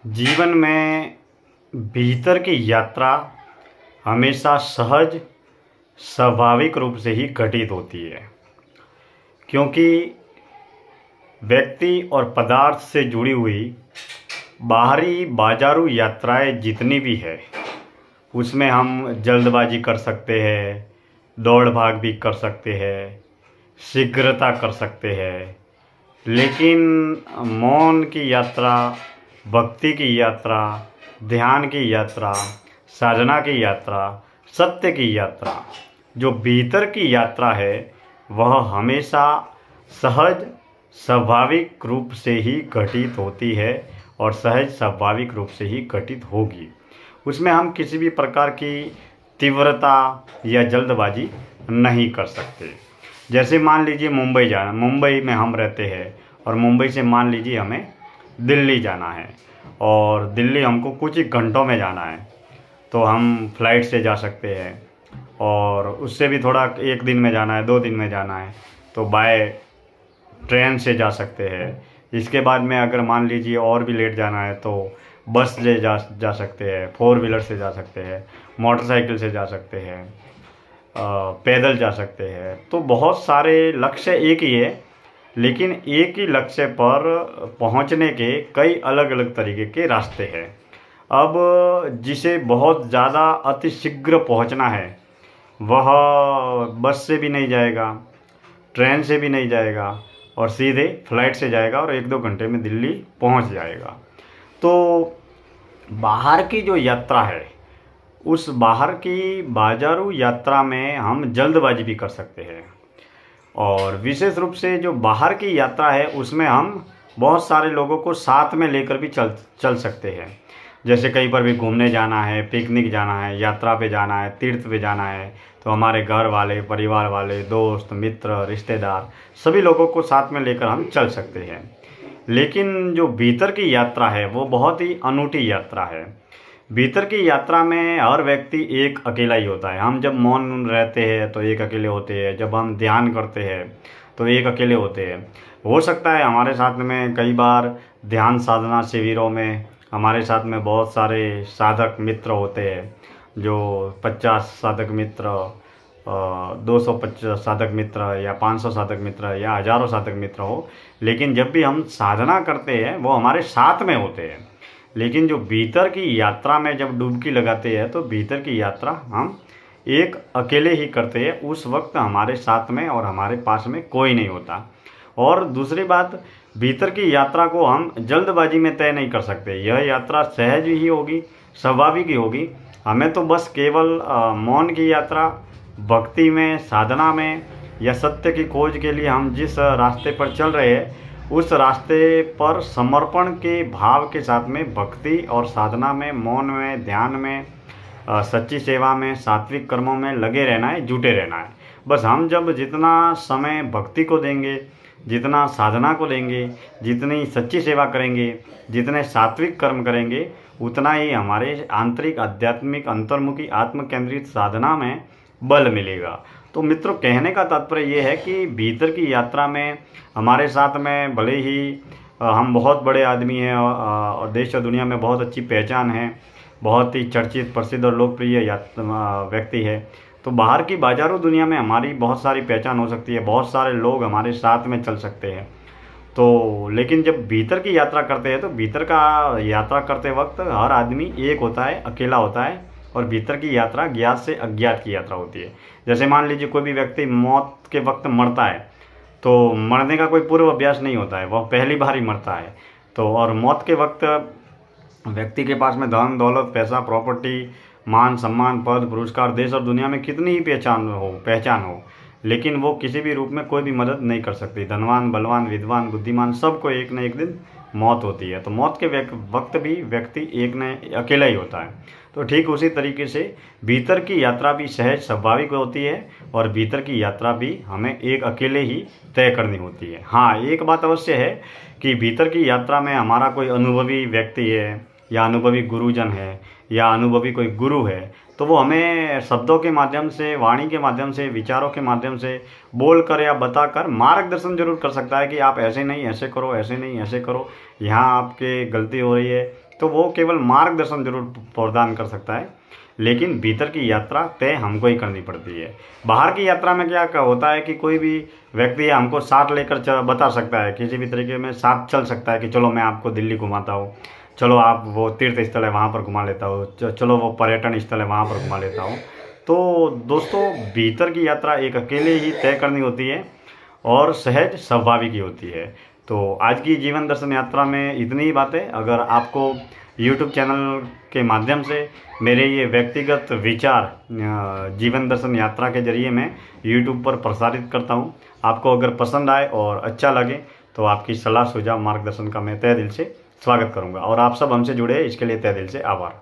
जीवन में भीतर की यात्रा हमेशा सहज स्वाभाविक रूप से ही घटित होती है, क्योंकि व्यक्ति और पदार्थ से जुड़ी हुई बाहरी बाजारू यात्राएं जितनी भी है उसमें हम जल्दबाजी कर सकते हैं, दौड़ भाग भी कर सकते हैं, शीघ्रता कर सकते हैं। लेकिन मौन की यात्रा, भक्ति की यात्रा, ध्यान की यात्रा, साधना की यात्रा, सत्य की यात्रा, जो भीतर की यात्रा है वह हमेशा सहज स्वाभाविक रूप से ही घटित होती है और सहज स्वाभाविक रूप से ही घटित होगी। उसमें हम किसी भी प्रकार की तीव्रता या जल्दबाजी नहीं कर सकते। जैसे मान लीजिए मुंबई में हम रहते हैं और मुंबई से मान लीजिए हमें दिल्ली जाना है और दिल्ली हमको कुछ ही घंटों में जाना है, तो हम फ्लाइट से जा सकते हैं। और उससे भी थोड़ा एक दिन में जाना है, 2 दिन में जाना है तो बाय ट्रेन से जा सकते हैं। इसके बाद में अगर मान लीजिए और भी लेट जाना है तो बस से जा सकते हैं, 4 व्हीलर से जा सकते हैं, मोटरसाइकिल से जा सकते हैं, पैदल जा सकते हैं। तो बहुत सारे लक्ष्य एक ही है, लेकिन एक ही लक्ष्य पर पहुंचने के कई अलग अलग तरीके के रास्ते हैं। अब जिसे बहुत ज़्यादा अतिशीघ्र पहुंचना है वह बस से भी नहीं जाएगा, ट्रेन से भी नहीं जाएगा और सीधे फ्लाइट से जाएगा और 1-2 घंटे में दिल्ली पहुंच जाएगा। तो बाहर की जो यात्रा है, उस बाहर की बाजारू यात्रा में हम जल्दबाजी भी कर सकते हैं। और विशेष रूप से जो बाहर की यात्रा है उसमें हम बहुत सारे लोगों को साथ में लेकर भी चल सकते हैं। जैसे कहीं पर भी घूमने जाना है, पिकनिक जाना है, यात्रा पे जाना है, तीर्थ पे जाना है, तो हमारे घर वाले, परिवार वाले, दोस्त, मित्र, रिश्तेदार सभी लोगों को साथ में लेकर हम चल सकते हैं। लेकिन जो भीतर की यात्रा है वो बहुत ही अनूठी यात्रा है। भीतर की यात्रा में हर व्यक्ति एक अकेला ही होता है। हम जब मौन रहते हैं तो एक अकेले होते हैं, जब हम ध्यान करते हैं तो एक अकेले होते हैं। हो सकता है हमारे साथ में कई बार ध्यान साधना शिविरों में हमारे साथ में बहुत सारे साधक मित्र होते हैं, जो 50 साधक मित्र, 250 साधक मित्र या 500 साधक मित्र या हज़ारों साधक मित्र हो। लेकिन जब भी हम साधना करते हैं वो हमारे साथ में होते हैं। लेकिन जो भीतर की यात्रा में जब डुबकी लगाते हैं तो भीतर की यात्रा हम एक अकेले ही करते हैं। उस वक्त हमारे साथ में और हमारे पास में कोई नहीं होता। और दूसरी बात, भीतर की यात्रा को हम जल्दबाजी में तय नहीं कर सकते। यह यात्रा सहज ही होगी, स्वाभाविक ही होगी। हमें तो बस केवल मौन की यात्रा, भक्ति में, साधना में या सत्य की खोज के लिए हम जिस रास्ते पर चल रहे हैं उस रास्ते पर समर्पण के भाव के साथ में भक्ति और साधना में, मौन में, ध्यान में, सच्ची सेवा में, सात्विक कर्मों में लगे रहना है, जुटे रहना है। बस हम जब जितना समय भक्ति को देंगे, जितना साधना को देंगे, जितनी सच्ची सेवा करेंगे, जितने सात्विक कर्म करेंगे, उतना ही हमारे आंतरिक आध्यात्मिक अंतर्मुखी आत्मकेंद्रित साधना में बल मिलेगा। तो मित्रों, कहने का तात्पर्य ये है कि भीतर की यात्रा में हमारे साथ में भले ही हम बहुत बड़े आदमी हैं और देश और दुनिया में बहुत अच्छी पहचान है, बहुत ही चर्चित, प्रसिद्ध और लोकप्रिय व्यक्ति है, तो बाहर की बाजारू दुनिया में हमारी बहुत सारी पहचान हो सकती है, बहुत सारे लोग हमारे साथ में चल सकते हैं। तो लेकिन जब भीतर की यात्रा करते हैं तो भीतर का यात्रा करते वक्त हर आदमी एक होता है, अकेला होता है। और भीतर की यात्रा ज्ञात से अज्ञात की यात्रा होती है। जैसे मान लीजिए कोई भी व्यक्ति मौत के वक्त मरता है तो मरने का कोई पूर्व अभ्यास नहीं होता है, वह पहली बार ही मरता है। तो और मौत के वक्त व्यक्ति के पास में धन दौलत, पैसा, प्रॉपर्टी, मान सम्मान, पद, पुरस्कार, देश और दुनिया में कितनी ही पहचान हो, लेकिन वो किसी भी रूप में कोई भी मदद नहीं कर सकती। धनवान, बलवान, विद्वान, बुद्धिमान, सबको एक न एक दिन मौत होती है। तो मौत के वक्त भी व्यक्ति एक न अकेला ही होता है। तो ठीक उसी तरीके से भीतर की यात्रा भी सहज स्वाभाविक होती है और भीतर की यात्रा भी हमें एक अकेले ही तय करनी होती है। हाँ, एक बात अवश्य है कि भीतर की यात्रा में हमारा कोई अनुभवी व्यक्ति है या अनुभवी गुरुजन है या अनुभवी कोई गुरु है, तो वो हमें शब्दों के माध्यम से, वाणी के माध्यम से, विचारों के माध्यम से बोल कर या बताकर मार्गदर्शन जरूर कर सकता है कि आप ऐसे नहीं ऐसे करो, ऐसे नहीं ऐसे करो, यहाँ आपके गलती हो रही है, तो वो केवल मार्गदर्शन जरूर प्रदान कर सकता है, लेकिन भीतर की यात्रा तय हमको ही करनी पड़ती है। बाहर की यात्रा में क्या होता है कि कोई भी व्यक्ति हमको साथ लेकर बता सकता है, किसी भी तरीके में साथ चल सकता है कि चलो मैं आपको दिल्ली घुमाता हूँ, चलो आप वो तीर्थ स्थल है वहाँ पर घुमा लेता हूँ, चलो वो पर्यटन स्थल है वहाँ पर घुमा लेता हूँ। तो दोस्तों, भीतर की यात्रा एक अकेले ही तय करनी होती है और सहज स्वाभाविक ही होती है। तो आज की जीवन दर्शन यात्रा में इतनी ही बातें। अगर आपको YouTube चैनल के माध्यम से मेरे ये व्यक्तिगत विचार जीवन दर्शन यात्रा के जरिए मैं YouTube पर प्रसारित करता हूँ, आपको अगर पसंद आए और अच्छा लगे तो आपकी सलाह सुझाव मार्गदर्शन का मैं तहे दिल से स्वागत करूँगा। और आप सब हमसे जुड़े इसके लिए तहे दिल से आभार।